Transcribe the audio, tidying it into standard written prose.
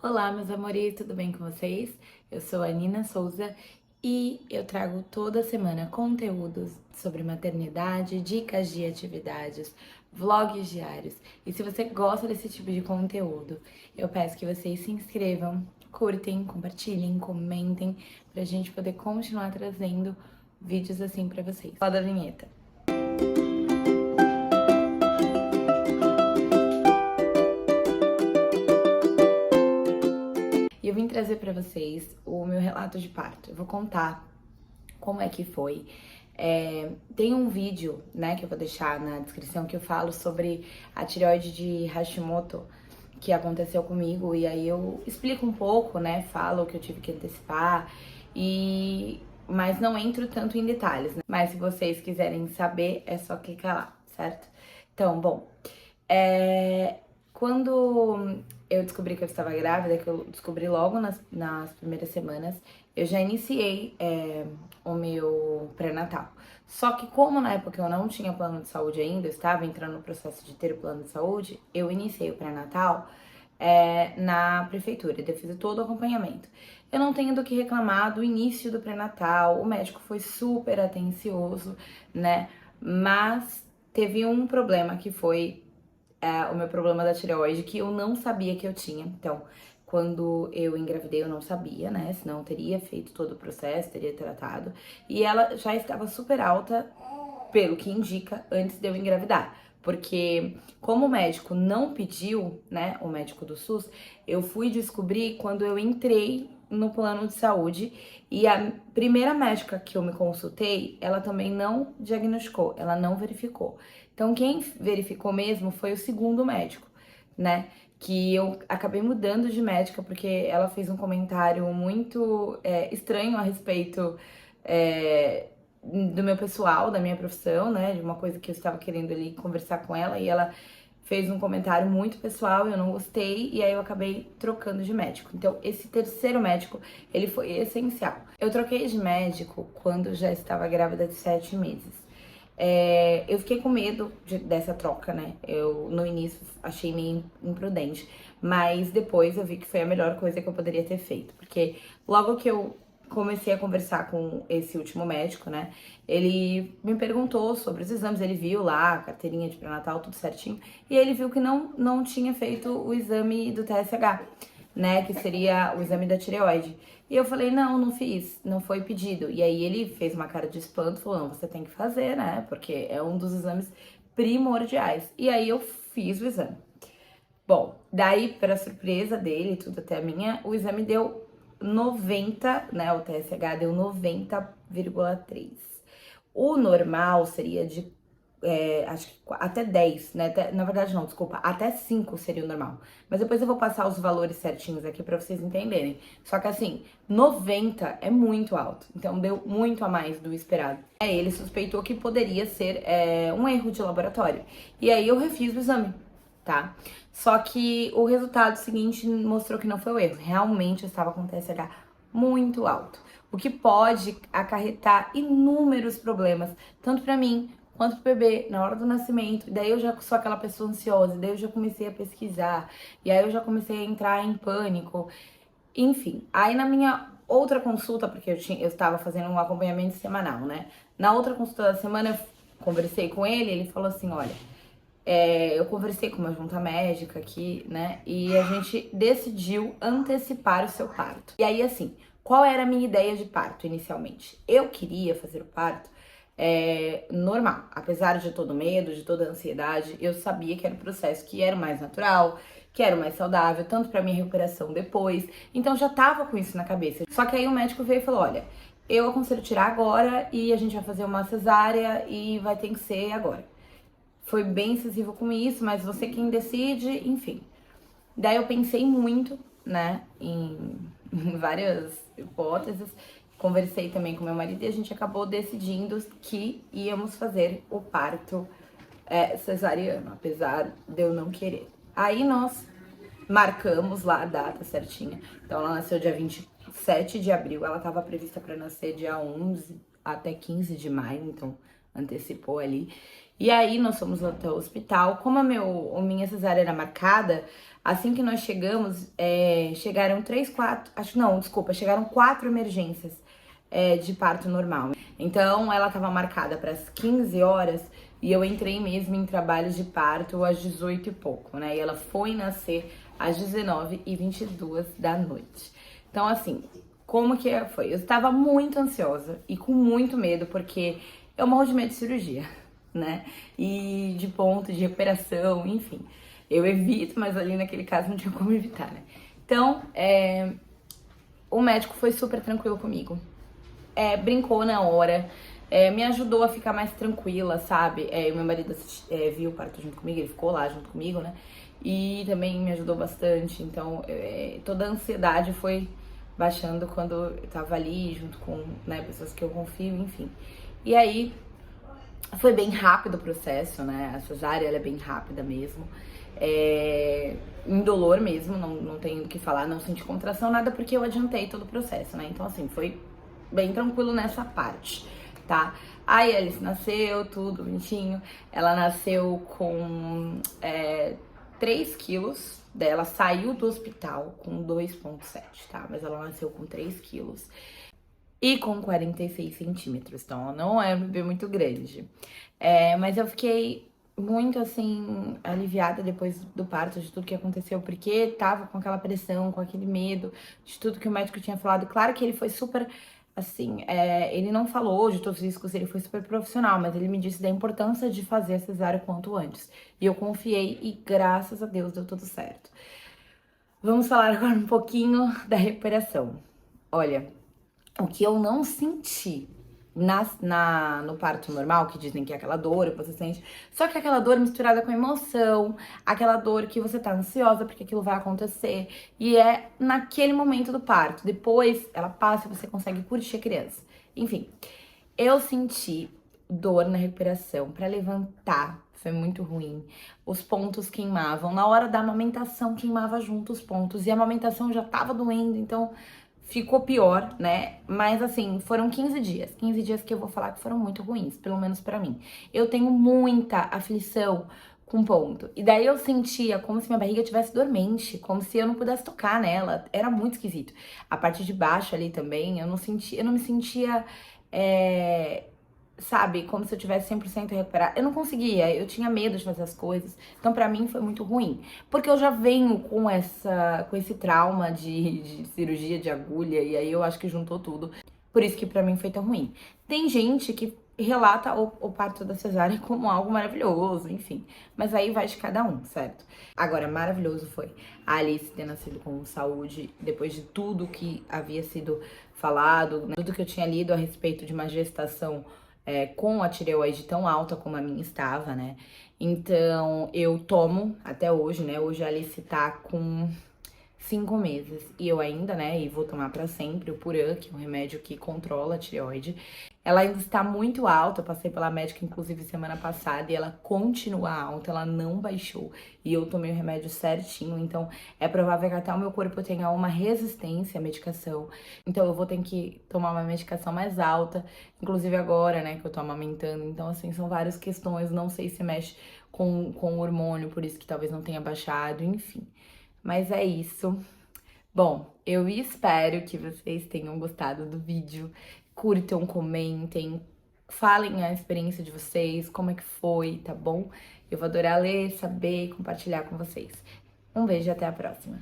Olá, meus amores, tudo bem com vocês? Eu sou a Nina Souza e eu trago toda semana conteúdos sobre maternidade, dicas de atividades, vlogs diários. E se você gosta desse tipo de conteúdo, eu peço que vocês se inscrevam, curtem, compartilhem, comentem, pra gente poder continuar trazendo vídeos assim pra vocês. Roda a vinheta. E eu vim trazer pra vocês o meu relato de parto. Eu vou contar como é que foi. Tem um vídeo, né, que eu vou deixar na descrição que eu falo sobre a tireoide de Hashimoto que aconteceu comigo, e aí eu explico um pouco, né, falo que eu tive que antecipar, mas não entro tanto em detalhes, né? Mas se vocês quiserem saber, é só clicar lá, certo? Então, bom, quando eu descobri que eu estava grávida, que eu descobri logo nas primeiras semanas, eu já iniciei o meu pré-natal. Só que como na época eu não tinha plano de saúde ainda, eu estava entrando no processo de ter o plano de saúde, eu iniciei o pré-natal na prefeitura, eu fiz todo o acompanhamento. Eu não tenho do que reclamar do início do pré-natal, o médico foi super atencioso, né? Mas teve um problema que foi o meu problema da tireoide, que eu não sabia que eu tinha. Então, quando eu engravidei, eu não sabia, né? Senão eu teria feito todo o processo, teria tratado. E ela já estava super alta, pelo que indica, antes de eu engravidar. Porque, como o médico não pediu, né? O médico do SUS, eu fui descobrir quando eu entrei no plano de saúde e a primeira médica que eu me consultei, ela também não diagnosticou, ela não verificou. Então, quem verificou mesmo foi o segundo médico, né? Que eu acabei mudando de médica porque ela fez um comentário muito estranho a respeito do meu pessoal, da minha profissão, né? De uma coisa que eu estava querendo ali conversar com ela e ela fez um comentário muito pessoal, eu não gostei e aí eu acabei trocando de médico. Então, esse terceiro médico, ele foi essencial. Eu troquei de médico quando já estava grávida de 7 meses. Eu fiquei com medo dessa troca, né? Eu, no início, achei meio imprudente, mas depois eu vi que foi a melhor coisa que eu poderia ter feito, porque logo que eu comecei a conversar com esse último médico, né? Ele me perguntou sobre os exames, ele viu lá a carteirinha de pré-natal, tudo certinho, e ele viu que não tinha feito o exame do TSH, né? Que seria o exame da tireoide. E eu falei, não fiz, não foi pedido. E aí ele fez uma cara de espanto, falou, não, você tem que fazer, né? Porque é um dos exames primordiais. E aí eu fiz o exame. Bom, daí, para surpresa dele, tudo até a minha, o exame deu 90, né? O TSH deu 90,3. O normal seria de acho que até 10, né? Na verdade, não, desculpa, até 5 seria o normal. Mas depois eu vou passar os valores certinhos aqui pra vocês entenderem. Só que assim, 90 é muito alto, então deu muito a mais do esperado. Ele suspeitou que poderia ser um erro de laboratório. E aí eu refiz o exame, tá? Só que o resultado seguinte mostrou que não foi o erro. Realmente eu estava com TSH muito alto, o que pode acarretar inúmeros problemas, tanto pra mim quanto pro bebê na hora do nascimento. E daí eu já sou aquela pessoa ansiosa, daí eu já comecei a pesquisar, e aí eu já comecei a entrar em pânico. Enfim, aí na minha outra consulta, porque eu estava fazendo um acompanhamento semanal, né? Na outra consulta da semana eu conversei com ele falou assim, olha, eu conversei com uma junta médica aqui, né? E a gente decidiu antecipar o seu parto. E aí, assim, qual era a minha ideia de parto inicialmente? Eu queria fazer o parto normal. Apesar de todo medo, de toda ansiedade, eu sabia que era um processo que era o mais natural, que era o mais saudável, tanto pra minha recuperação depois. Então já tava com isso na cabeça. Só que aí o médico veio e falou: olha, eu aconselho tirar agora e a gente vai fazer uma cesárea e vai ter que ser agora. Foi bem incisivo com isso, mas você quem decide, enfim. Daí eu pensei muito, né, em várias hipóteses. Conversei também com meu marido e a gente acabou decidindo que íamos fazer o parto cesariano, apesar de eu não querer. Aí nós marcamos lá a data certinha. Então ela nasceu dia 27 de abril, ela estava prevista para nascer dia 11 até 15 de maio, então antecipou ali. E aí nós fomos até o hospital. Como a minha cesárea era marcada, assim que nós chegamos, chegaram 3, 4, acho não, desculpa, chegaram 4 emergências de parto normal. Então ela estava marcada para as 15 horas e eu entrei mesmo em trabalho de parto às 18 e pouco, né? E ela foi nascer às 19h22 da noite. Então, assim, como que foi? Eu estava muito ansiosa e com muito medo, porque eu morro de medo de cirurgia, né? E de ponto, de recuperação, enfim. Eu evito, mas ali naquele caso não tinha como evitar, né? Então, o médico foi super tranquilo comigo. Brincou na hora, me ajudou a ficar mais tranquila, sabe? O meu marido viu o parto junto comigo, ele ficou lá junto comigo, né? E também me ajudou bastante. Então, toda a ansiedade foi baixando quando eu tava ali junto com, né, pessoas que eu confio, enfim. E aí, foi bem rápido o processo, né? A cesárea, ela é bem rápida mesmo. Indolor mesmo, não tenho o que falar, não senti contração, nada, porque eu adiantei todo o processo, né? Então, assim, foi bem tranquilo nessa parte, tá? Aí a Alice nasceu, tudo bonitinho. Ela nasceu com 3 quilos. Ela saiu do hospital com 2,7, tá? Mas ela nasceu com 3 quilos e com 46 centímetros, então ela não é um bebê muito grande. Mas eu fiquei muito, assim, aliviada depois do parto, de tudo que aconteceu, porque tava com aquela pressão, com aquele medo, de tudo que o médico tinha falado. Claro que ele foi super, assim, ele não falou de todos os riscos, ele foi super profissional, mas ele me disse da importância de fazer a cesárea o quanto antes. E eu confiei e, graças a Deus, deu tudo certo. Vamos falar agora um pouquinho da recuperação. Olha, o que eu não senti no parto normal, que dizem que é aquela dor que você sente, só que aquela dor misturada com emoção, aquela dor que você tá ansiosa porque aquilo vai acontecer, e é naquele momento do parto. Depois ela passa e você consegue curtir a criança. Enfim, eu senti dor na recuperação pra levantar. Foi muito ruim. Os pontos queimavam. Na hora da amamentação, queimava junto os pontos. E a amamentação já tava doendo, então ficou pior, né? Mas assim, foram 15 dias. 15 dias que eu vou falar que foram muito ruins, pelo menos pra mim. Eu tenho muita aflição com ponto. E daí eu sentia como se minha barriga tivesse dormente, como se eu não pudesse tocar nela. Era muito esquisito. A parte de baixo ali também, eu não me sentia. Sabe, como se eu tivesse 100% recuperada. Eu não conseguia, eu tinha medo de fazer as coisas. Então, pra mim, foi muito ruim. Porque eu já venho com esse trauma de cirurgia de agulha, e aí eu acho que juntou tudo. Por isso que pra mim foi tão ruim. Tem gente que relata o parto da cesárea como algo maravilhoso, enfim. Mas aí vai de cada um, certo? Agora, maravilhoso foi a Alice ter nascido com saúde, depois de tudo que havia sido falado, né? Tudo que eu tinha lido a respeito de uma gestação com a tireoide tão alta como a minha estava, né? Então, eu tomo até hoje, né? Hoje a Alice tá com 5 meses. E eu ainda, né, e vou tomar pra sempre o Puran, que é um remédio que controla a tireoide. Ela ainda está muito alta, eu passei pela médica, inclusive, semana passada, e ela continua alta, ela não baixou. E eu tomei o remédio certinho, então é provável que até o meu corpo tenha uma resistência à medicação. Então eu vou ter que tomar uma medicação mais alta, inclusive agora, né, que eu tô amamentando. Então, assim, são várias questões, não sei se mexe com o hormônio, por isso que talvez não tenha baixado, enfim. Mas é isso. Bom, eu espero que vocês tenham gostado do vídeo. Curtam, comentem, falem a experiência de vocês, como é que foi, tá bom? Eu vou adorar ler, saber e compartilhar com vocês. Um beijo e até a próxima.